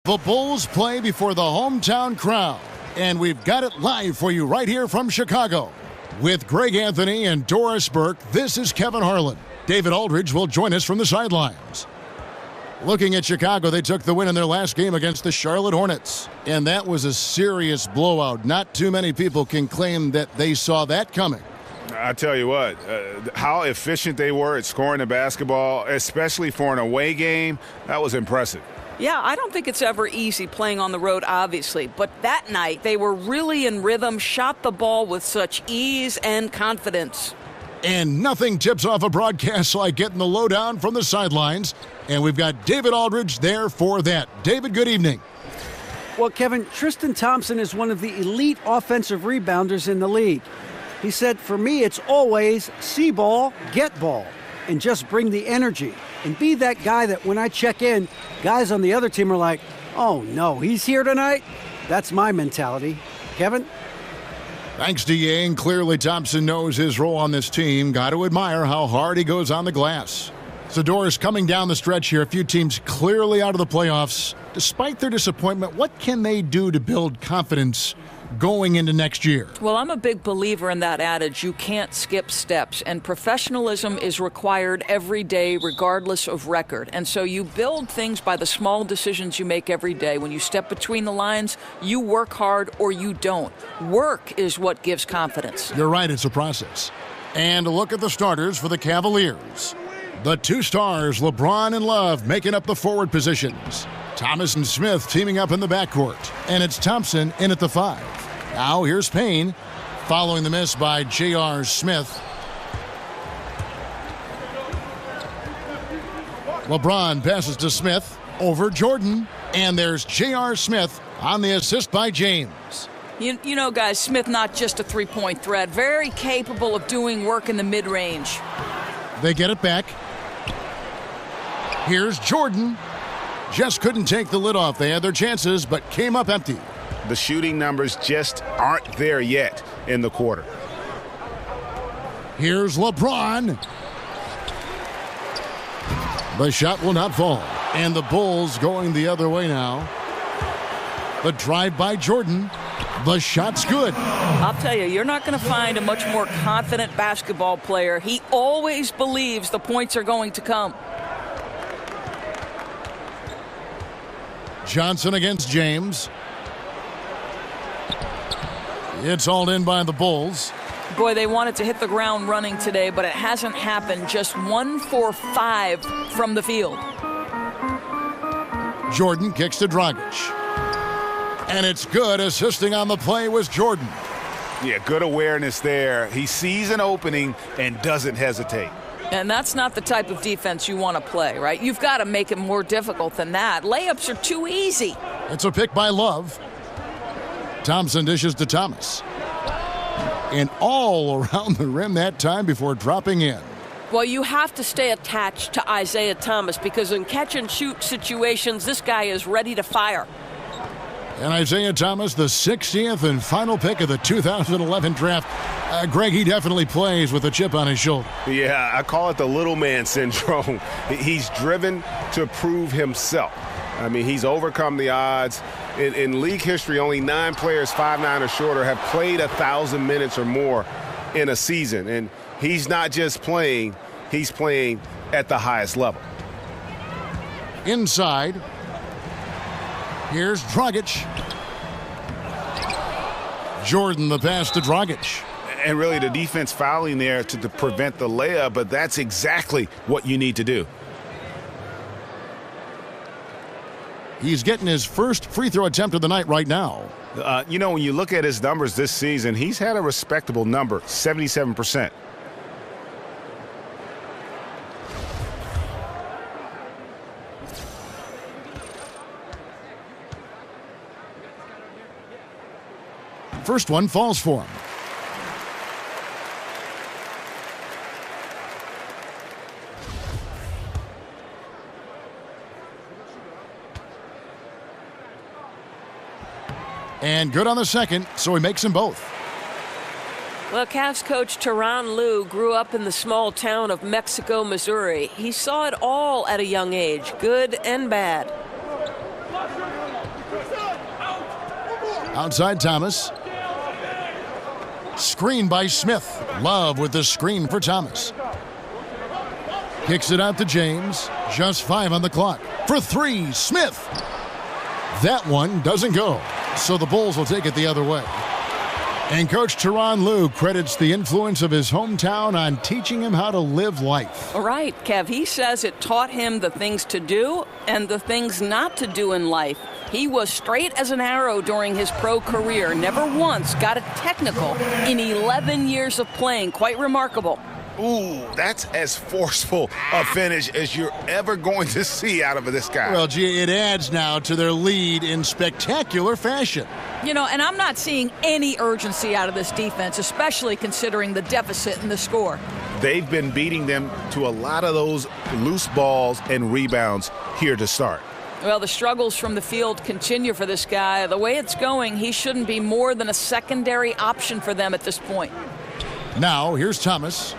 The Bulls play before the hometown crowd, and we've got it live for you right here from Chicago. With Greg Anthony and Doris Burke, this is Kevin Harlan. David Aldridge will join us from the sidelines. Looking at Chicago, they took the win in their last game against the Charlotte Hornets, and that was a serious blowout. Not too many people can claim that they saw that coming. I tell you what, how efficient they were at scoring the basketball, especially for an away game, that was impressive. Yeah, I don't think it's ever easy playing on the road, obviously. But that night, they were really in rhythm, shot the ball with such ease and confidence. And nothing tips off a broadcast like getting the lowdown from the sidelines. And we've got David Aldridge there for that. David, good evening. Well, Kevin, Tristan Thompson is one of the elite offensive rebounders in the league. He said, for me, it's always see ball, get ball, and just bring the energy. And be that guy that when I check in, guys on the other team are like, oh, no, he's here tonight? That's my mentality. Kevin? Thanks to Yang. Clearly, Thompson knows his role on this team. Got to admire how hard he goes on the glass. So, Doris, coming down the stretch here, a few teams clearly out of the playoffs. Despite their disappointment, what can they do to build confidence going into next year? Well, I'm a big believer in that adage, you can't skip steps, and professionalism is required every day regardless of record. And so you build things by the small decisions you make every day. When you step between the lines, you work hard or you don't. Work is what gives confidence. You're right, it's a process. And a look at the starters for the Cavaliers. The two stars, LeBron and Love, making up the forward positions. Thomas and Smith teaming up in the backcourt. And it's Thompson in at the 5. Now here's Payne, following the miss by J.R. Smith. LeBron passes to Smith, over Jordan, and there's J.R. Smith on the assist by James. You know, guys, Smith not just a three-point threat, very capable of doing work in the mid-range. They get it back. Here's Jordan. Just couldn't take the lid off. They had their chances, but came up empty. The shooting numbers just aren't there yet in the quarter. Here's LeBron. The shot will not fall. And the Bulls going the other way now. The drive by Jordan. The shot's good. I'll tell you, you're not going to find a much more confident basketball player. He always believes the points are going to come. Johnson against James. It's hauled in by the Bulls. Boy, they wanted to hit the ground running today, but it hasn't happened. Just 1 for 5 from the field. Jordan kicks to Dragic. And it's good. Assisting on the play was Jordan. Yeah, good awareness there. He sees an opening and doesn't hesitate. And that's not the type of defense you want to play, right? You've got to make it more difficult than that. Layups are too easy. It's a pick by Love. Thompson dishes to Thomas. And all around the rim that time before dropping in. Well, you have to stay attached to Isaiah Thomas because in catch-and-shoot situations, this guy is ready to fire. And Isaiah Thomas, the 60th and final pick of the 2011 draft. Greg, he definitely plays with a chip on his shoulder. Yeah, I call it the little man syndrome. He's driven to prove himself. I mean, he's overcome the odds. In league history, only 9 players 5'9" or shorter have played 1,000 minutes or more in a season. And he's not just playing, he's playing at the highest level. Inside. Here's Dragic. Jordan, the pass to Dragic. And really the defense fouling there to prevent the layup, but that's exactly what you need to do. He's getting his first free throw attempt of the night right now. You know, when you look at his numbers this season, he's had a respectable number, 77%. First one falls for him. And good on the second, so he makes them both. Well, Cavs coach Tyronn Lue grew up in the small town of Mexico, Missouri. He saw it all at a young age, good and bad. Outside Thomas. Screen by Smith. Love with the screen for Thomas. Kicks it out to James. Just 5 on the clock. For 3, Smith. That one doesn't go. So the Bulls will take it the other way. And Coach Tyronn Lue credits the influence of his hometown on teaching him how to live life. All right, Kev. He says it taught him the things to do and the things not to do in life. He was straight as an arrow during his pro career. Never once got a technical in 11 years of playing. Quite remarkable. Ooh, that's as forceful a finish as you're ever going to see out of this guy. Well, gee, it adds now to their lead in spectacular fashion. You know, and I'm not seeing any urgency out of this defense, especially considering the deficit in the score. They've been beating them to a lot of those loose balls and rebounds here to start. Well, the struggles from the field continue for this guy. The way it's going, he shouldn't be more than a secondary option for them at this point. Now, here's Thomas.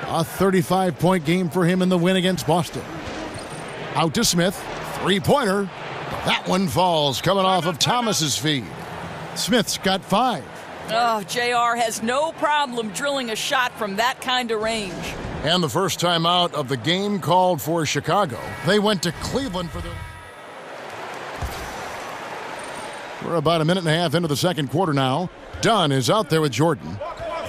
A 35-point game for him in the win against Boston. Out to Smith. Three-pointer. That one falls coming off of Thomas's feed. Smith's got 5. Oh, JR has no problem drilling a shot from that kind of range. And the first time out of the game called for Chicago. They went to Cleveland for their... We're about a minute and a half into the second quarter now. Dunn is out there with Jordan.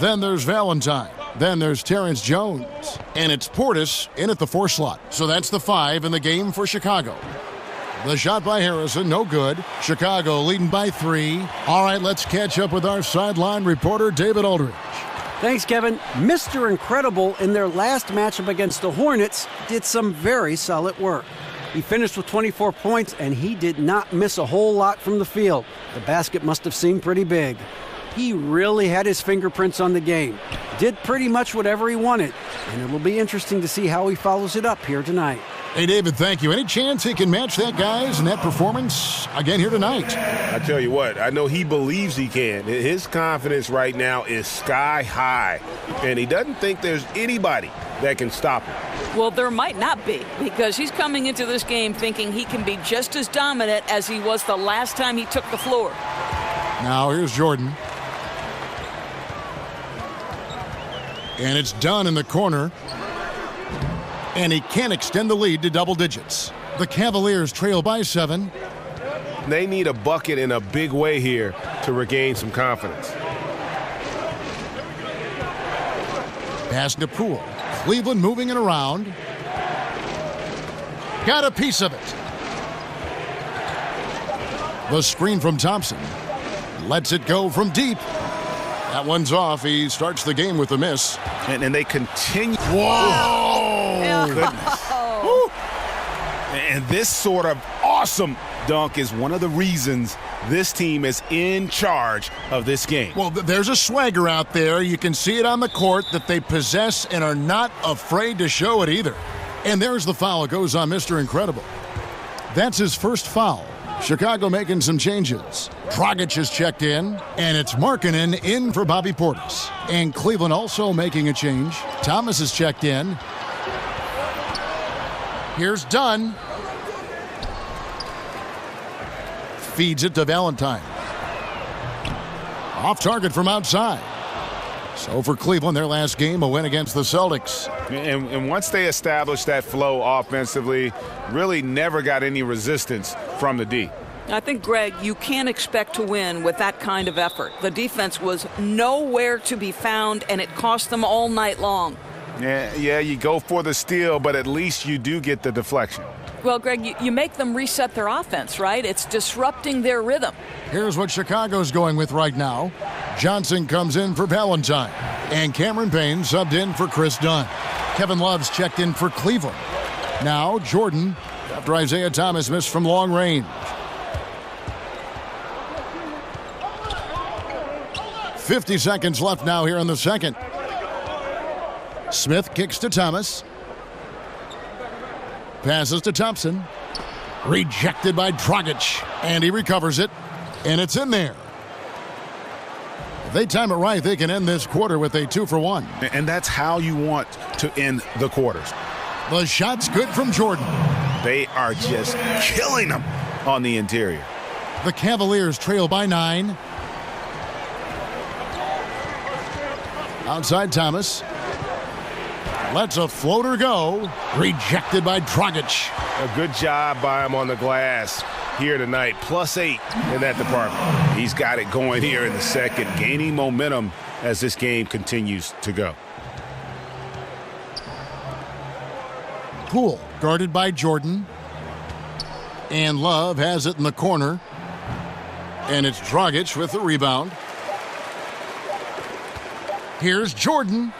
Then there's Valentine. Then there's Terrence Jones. And it's Portis in at the 4 slot. So that's the 5 in the game for Chicago. The shot by Harrison, no good. Chicago leading by 3. All right, let's catch up with our sideline reporter, David Aldridge. Thanks, Kevin. Mr. Incredible in their last matchup against the Hornets did some very solid work. He finished with 24 points, and he did not miss a whole lot from the field. The basket must have seemed pretty big. He really had his fingerprints on the game. Did pretty much whatever he wanted, and it'll be interesting to see how he follows it up here tonight. Hey, David, thank you. Any chance he can match that, guys, and that performance again here tonight? I tell you what, I know he believes he can. His confidence right now is sky high, and he doesn't think there's anybody that can stop him. Well, there might not be, because he's coming into this game thinking he can be just as dominant as he was the last time he took the floor. Now here's Jordan. And it's Dunn in the corner. And he can't extend the lead to double digits. The Cavaliers trail by 7. They need a bucket in a big way here to regain some confidence. Pass to Poole. Cleveland moving it around. Got a piece of it. The screen from Thompson. Lets it go from deep. That one's off. He starts the game with a miss. And they continue. Whoa! Goodness. And this sort of awesome dunk is one of the reasons this team is in charge of this game. Well, there's a swagger out there. You can see it on the court that they possess and are not afraid to show it either. And there's the foul. It goes on Mr. Incredible. That's his first foul. Chicago making some changes. Dragic is checked in, and it's Markkanen in for Bobby Portis. And Cleveland also making a change. Thomas is checked in. Here's Dunn. Feeds it to Valentine. Off target from outside. So for Cleveland, their last game, a win against the Celtics. And once they established that flow offensively, really never got any resistance from the D. I think, Greg, you can't expect to win with that kind of effort. The defense was nowhere to be found, and it cost them all night long. Yeah, you go for the steal, but at least you do get the deflection. Well, Greg, you make them reset their offense, right? It's disrupting their rhythm. Here's what Chicago's going with right now. Johnson comes in for Valentine. And Cameron Payne subbed in for Chris Dunn. Kevin Love's checked in for Cleveland. Now Jordan, after Isaiah Thomas missed from long range. 50 seconds left now here in the second. Smith kicks to Thomas. Passes to Thompson. Rejected by Dragic. And he recovers it. And it's in there. If they time it right, they can end this quarter with a 2-for-1. And that's how you want to end the quarters. The shot's good from Jordan. They are just killing them on the interior. The Cavaliers trail by 9. Outside Thomas. Lets a floater go. Rejected by Dragic. A good job by him on the glass here tonight. +8 in that department. He's got it going here in the second, gaining momentum as this game continues to go. Poole guarded by Jordan. And Love has it in the corner. And it's Dragic with the rebound. Here's Jordan.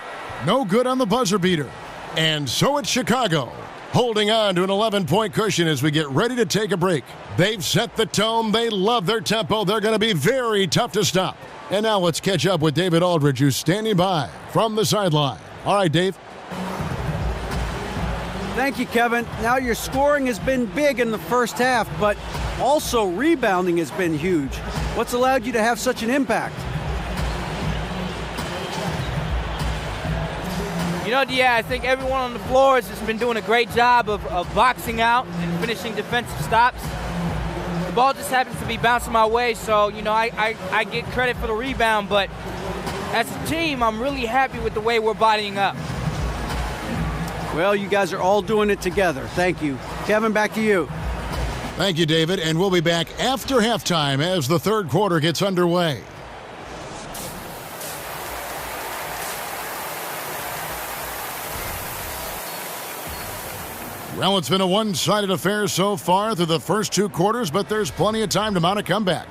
No good on the buzzer beater. And so it's Chicago, holding on to an 11-point cushion as we get ready to take a break. They've set the tone. They love their tempo. They're going to be very tough to stop. And now let's catch up with David Aldridge, who's standing by from the sideline. All right, Dave. Thank you, Kevin. Now your scoring has been big in the first half, but also rebounding has been huge. What's allowed you to have such an impact? Yeah, I think everyone on the floor has just been doing a great job of boxing out and finishing defensive stops. The ball just happens to be bouncing my way, so, I get credit for the rebound, but as a team, I'm really happy with the way we're bodying up. Well, you guys are all doing it together. Thank you. Kevin, back to you. Thank you, David, and we'll be back after halftime as the third quarter gets underway. Well, it's been a one-sided affair so far through the first two quarters, but there's plenty of time to mount a comeback.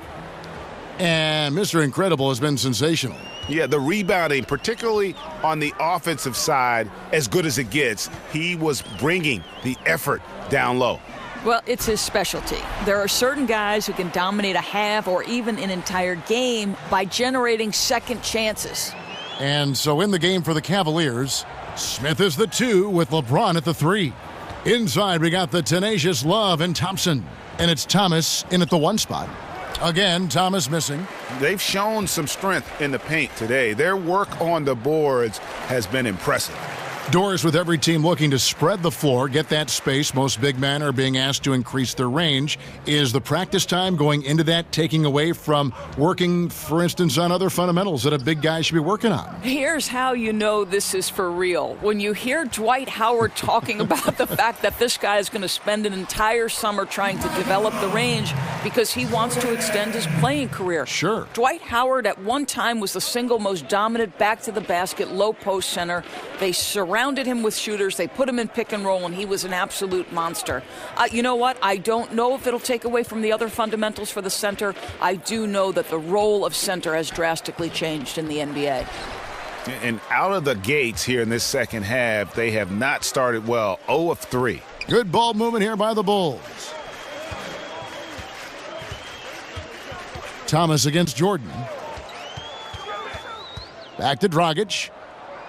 And Mr. Incredible has been sensational. Yeah, the rebounding, particularly on the offensive side, as good as it gets. He was bringing the effort down low. Well, it's his specialty. There are certain guys who can dominate a half or even an entire game by generating second chances. And so in the game for the Cavaliers, Smith is the 2 with LeBron at the 3. Inside, we got the tenacious Love and Thompson. And it's Thomas in at the 1 spot. Again, Thomas missing. They've shown some strength in the paint today. Their work on the boards has been impressive. Doors with every team looking to spread the floor, get that space. Most big men are being asked to increase their range. Is the practice time going into that taking away from working, for instance, on other fundamentals that a big guy should be working on? Here's how you know this is for real. When you hear Dwight Howard talking about the fact that this guy is going to spend an entire summer trying to develop the range because he wants to extend his playing career. Sure. Dwight Howard at one time was the single most dominant back-to-the-basket low-post center. They surrounded him with shooters. They put him in pick and roll, and he was an absolute monster. You know what? I don't know if it'll take away from the other fundamentals for the center. I do know that the role of center has drastically changed in the NBA. And out of the gates here in this second half, they have not started well. 0 of 3. Good ball movement here by the Bulls. Thomas against Jordan. Back to Dragic.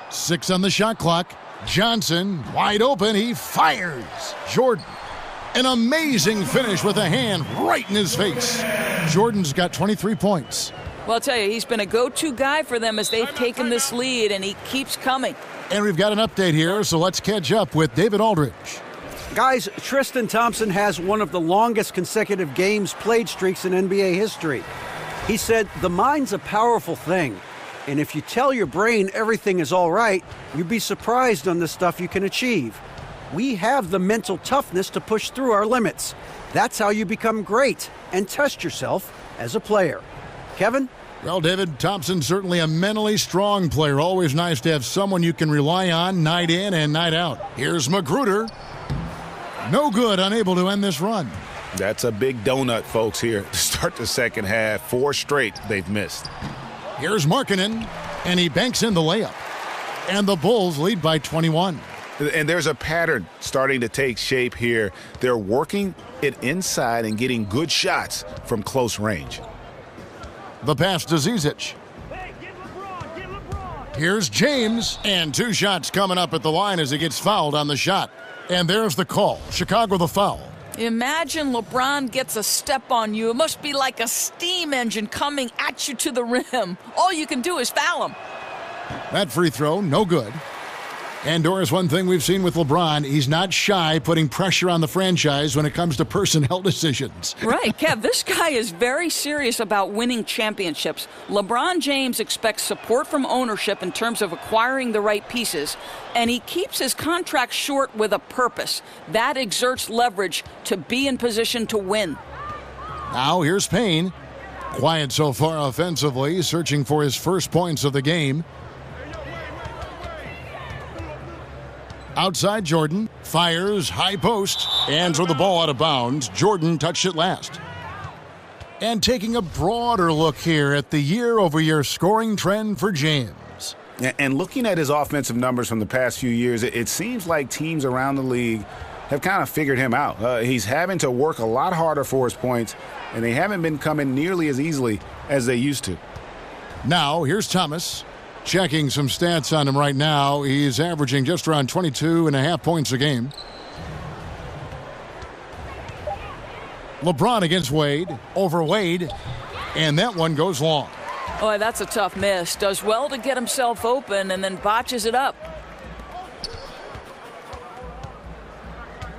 6 on the shot clock. Johnson wide open. He fires. Jordan. An amazing finish with a hand right in his face. Jordan's got 23 points. Well, I'll tell you, he's been a go-to guy for them as they've taken this lead, and he keeps coming. And we've got an update here, so let's catch up with David Aldridge. Guys, Tristan Thompson has one of the longest consecutive games played streaks in NBA history. He said, "The mind's a powerful thing. And if you tell your brain everything is all right, you'd be surprised on the stuff you can achieve. We have the mental toughness to push through our limits. That's how you become great and test yourself as a player." Kevin? Well, David, Thompson's certainly a mentally strong player. Always nice to have someone you can rely on night in and night out. Here's Magruder. No good, unable to end this run. That's a big donut, folks, here to start the second half. 4 straight they've missed. Here's Markkanen, and he banks in the layup. And the Bulls lead by 21. And there's a pattern starting to take shape here. They're working it inside and getting good shots from close range. The pass to Zizic. Here's James, and 2 shots coming up at the line as he gets fouled on the shot. And there's the call. Chicago the foul. Imagine LeBron gets a step on you. It must be like a steam engine coming at you to the rim. All you can do is foul him. That free throw, no good. And Doris, one thing we've seen with LeBron, he's not shy putting pressure on the franchise when it comes to personnel decisions. Right, Kev, this guy is very serious about winning championships. LeBron James expects support from ownership in terms of acquiring the right pieces, and he keeps his contract short with a purpose. That exerts leverage to be in position to win. Now here's Payne. Quiet so far offensively, searching for his first points of the game. Outside Jordan, fires, high post, and throw the ball out of bounds. Jordan touched it last. And taking a broader look here at the year-over-year scoring trend for James. And looking at his offensive numbers from the past few years, it seems like teams around the league have kind of figured him out. He's having to work a lot harder for his points, and they haven't been coming nearly as easily as they used to. Now, here's Thomas. Checking some stats on him right now. He's averaging just around 22.5 points a game. LeBron against Wade. Over Wade. And that one goes long. Boy, that's a tough miss. Does well to get himself open and then botches it up.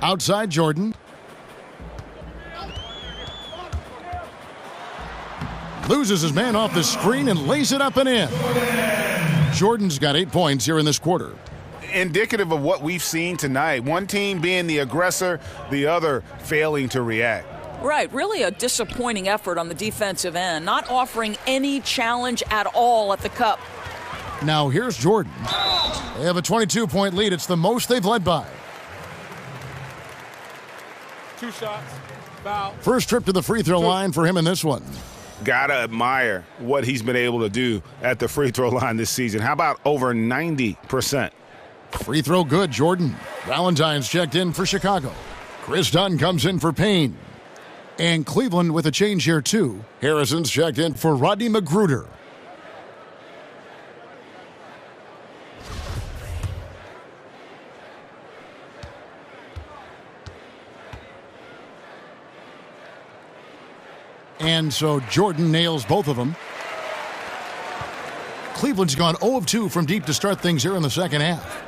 Outside Jordan. Loses his man off the screen and lays it up and in. Jordan's got 8 points here in this quarter. Indicative of what we've seen tonight. One team being the aggressor, the other failing to react. Right, really a disappointing effort on the defensive end, not offering any challenge at all at the cup. Now here's Jordan. They have a 22-point lead. It's the most they've led by. 2 shots, foul. First trip to the free throw line for him in this one. Gotta admire what he's been able to do at the free throw line this season. How about over 90%? Free throw good, Jordan. Valentine's checked in for Chicago. Chris Dunn comes in for Payne. And Cleveland with a change here, too. Harrison's checked in for Rodney Magruder. And so Jordan nails both of them. Cleveland's gone 0 of 2 from deep to start things here in the second half.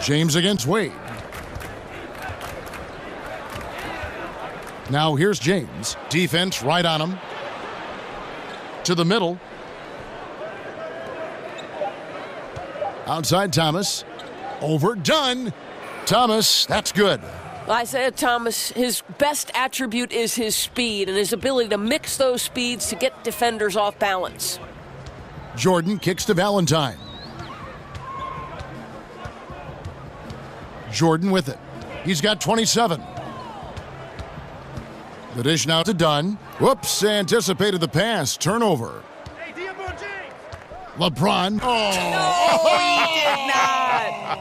James against Wade. Now here's James. Defense right on him. To the middle. Outside Thomas. Overdone. Thomas, that's good. Isaiah Thomas, his best attribute is his speed and his ability to mix those speeds to get defenders off balance. Jordan kicks to Valentine. Jordan with it. He's got 27. The dish now to Dunn. Whoops, anticipated the pass. Turnover. LeBron. No, he did not.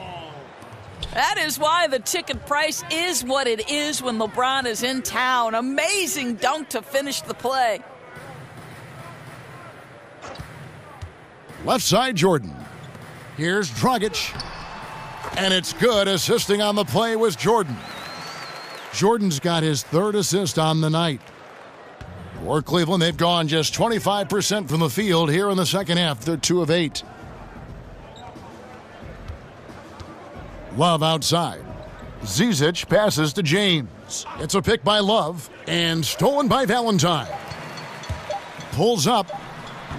That is why the ticket price is what it is when LeBron is in town. Amazing dunk to finish the play. Left side, Jordan. Here's Dragic. And it's good. Assisting on the play was Jordan. Jordan's got his 3rd assist on the night. For Cleveland, they've gone just 25% from the field here in the second half. They're 2 of 8. Love outside. Zizic passes to James. It's a pick by Love and stolen by Valentine. Pulls up.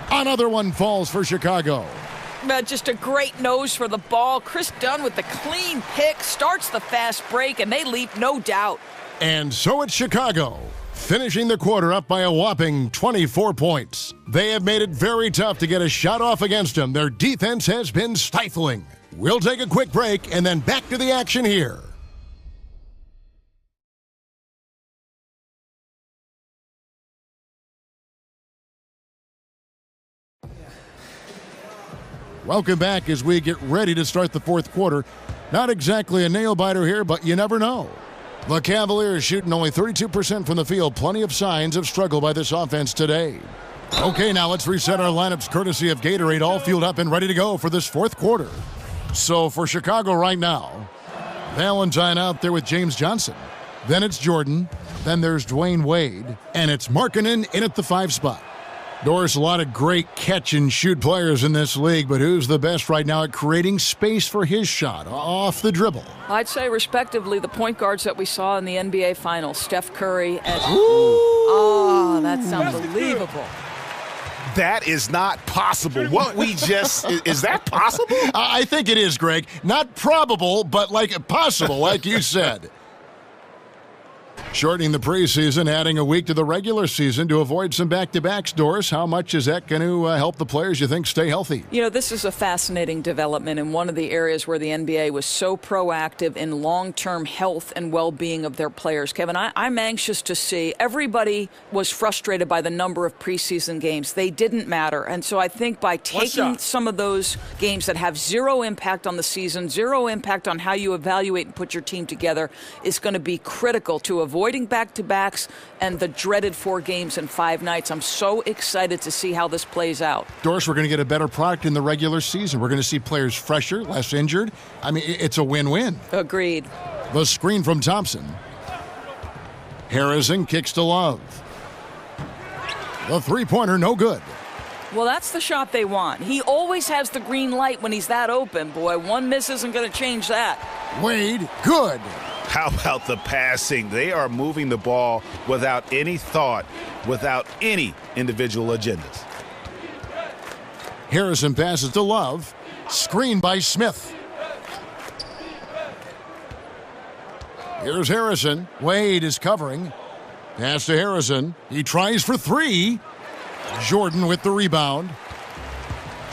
Another one falls for Chicago. Just a great nose for the ball. Chris Dunn with the clean pick starts the fast break, and they leap, no doubt. And so it's Chicago, finishing the quarter up by a whopping 24 points. They have made it very tough to get a shot off against them. Their defense has been stifling. We'll take a quick break and then back to the action here. Welcome back as we get ready to start the fourth quarter. Not exactly a nail-biter here, but you never know. The Cavaliers shooting only 32% from the field. Plenty of signs of struggle by this offense today. Okay, now let's reset our lineups courtesy of Gatorade, all fueled up and ready to go for this fourth quarter. So for Chicago right now, Valentine out there with James Johnson. Then it's Jordan. Then there's Dwayne Wade. And it's Markkanen in at the 5 spot. Doris, a lot of great catch-and-shoot players in this league, but who's the best right now at creating space for his shot off the dribble? I'd say, respectively, the point guards that we saw in the NBA Finals, Steph Curry and... Oh, that's unbelievable. That is not possible. What we just... Is that possible? I think it is, Greg. Not probable, but possible, like you said. Shortening the preseason, adding a week to the regular season to avoid some back-to-backs, Doris. How much is that going to help the players, you think, stay healthy? You know, this is a fascinating development in one of the areas where the NBA was so proactive in long-term health and well-being of their players. Kevin, I'm anxious to see. Everybody was frustrated by the number of preseason games. They didn't matter. And so I think by taking some of those games that have zero impact on the season, zero impact on how you evaluate and put your team together, is going to be critical to avoiding back-to-backs and the dreaded 4 games in 5 nights. I'm so excited to see how this plays out. Doris, we're going to get a better product in the regular season. We're going to see players fresher, less injured. I mean, it's a win-win. Agreed. The screen from Thompson. Harrison kicks to Love. The three-pointer, no good. Well, that's the shot they want. He always has the green light when he's that open. Boy, one miss isn't going to change that. Wade, good. How about the passing? They are moving the ball without any thought, without any individual agendas. Harrison passes to Love. Screen by Smith. Here's Harrison. Wade is covering. Pass to Harrison. He tries for 3. Jordan with the rebound.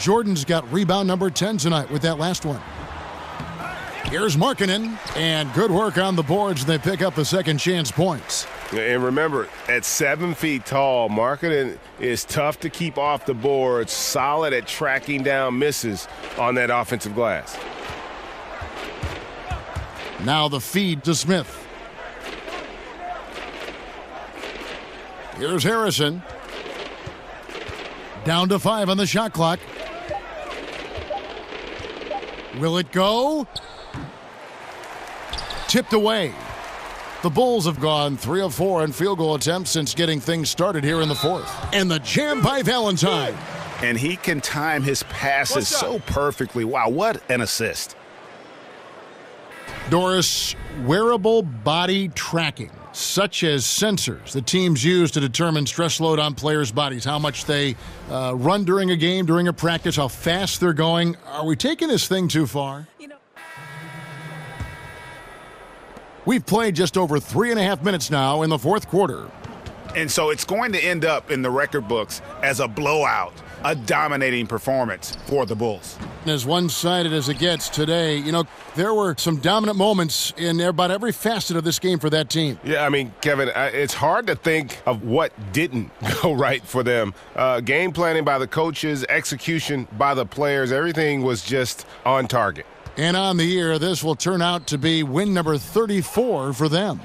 Jordan's got rebound number 10 tonight with that last one. Here's Markkanen, and good work on the boards. They pick up the second chance points. And remember, at 7 feet tall, Markkanen is tough to keep off the boards, solid at tracking down misses on that offensive glass. Now the feed to Smith. Here's Harrison. Down to 5 on the shot clock. Will it go? Tipped away. The Bulls have gone 3 of 4 on field goal attempts since getting things started here in the 4th. And the jam by Valentine. And he can time his passes so perfectly. Wow, what an assist. Doris, wearable body tracking, such as sensors that teams use to determine stress load on players' bodies, how much they run during a game, during a practice, how fast they're going. Are we taking this thing too far? We've played just over 3.5 minutes now in the 4th quarter. And so it's going to end up in the record books as a blowout, a dominating performance for the Bulls. As one-sided as it gets today, you know, there were some dominant moments in about every facet of this game for that team. Yeah, I mean, Kevin, it's hard to think of what didn't go right for them. Game planning by the coaches, execution by the players, everything was just on target. And on the year, this will turn out to be win number 34 for them.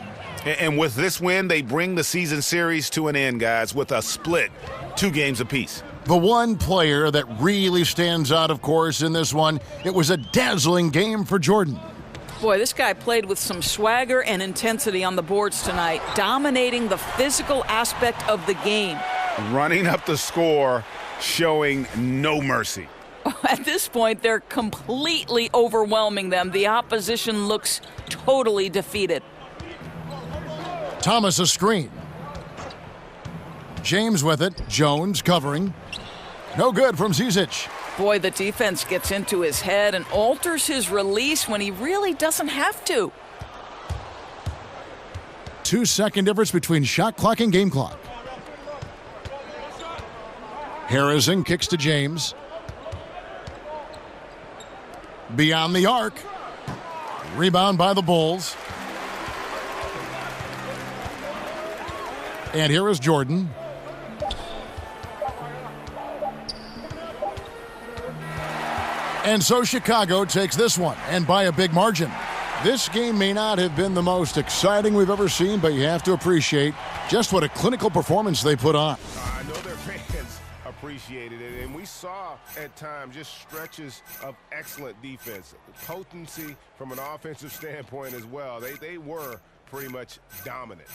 And with this win, they bring the season series to an end, guys, with a split, 2 games apiece. The one player that really stands out, of course, in this one, it was a dazzling game for Jordan. Boy, this guy played with some swagger and intensity on the boards tonight, dominating the physical aspect of the game. Running up the score, showing no mercy. At this point, they're completely overwhelming them. The opposition looks totally defeated. Thomas a screen. James with it. Jones covering. No good from Zizic. Boy, the defense gets into his head and alters his release when he really doesn't have to. 2-second difference between shot clock and game clock. Harrison kicks to James. Beyond the arc. Rebound by the Bulls. And here is Jordan. And so Chicago takes this one, and by a big margin. This game may not have been the most exciting we've ever seen, but you have to appreciate just what a clinical performance they put on. I know their fans appreciated it, and we saw at times just stretches of excellent defense. Potency from an offensive standpoint as well. They were pretty much dominant.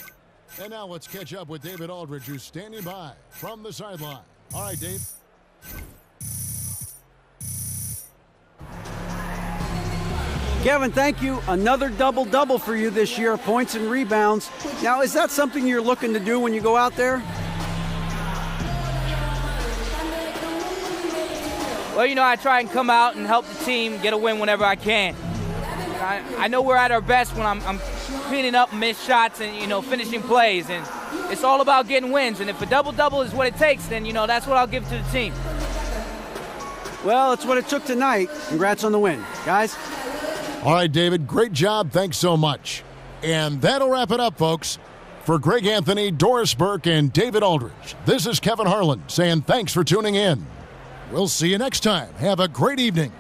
And now let's catch up with David Aldridge, who's standing by from the sideline. All right, Dave. Kevin, thank you. Another double-double for you this year, points and rebounds. Now, is that something you're looking to do when you go out there? Well, I try and come out and help the team get a win whenever I can. I know we're at our best when I'm cleaning up missed shots and, finishing plays. And it's all about getting wins. And if a double-double is what it takes, then, that's what I'll give to the team. Well, it's what it took tonight. Congrats on the win, guys. All right, David, great job. Thanks so much. And that'll wrap it up, folks. For Greg Anthony, Doris Burke, and David Aldridge, this is Kevin Harlan saying thanks for tuning in. We'll see you next time. Have a great evening.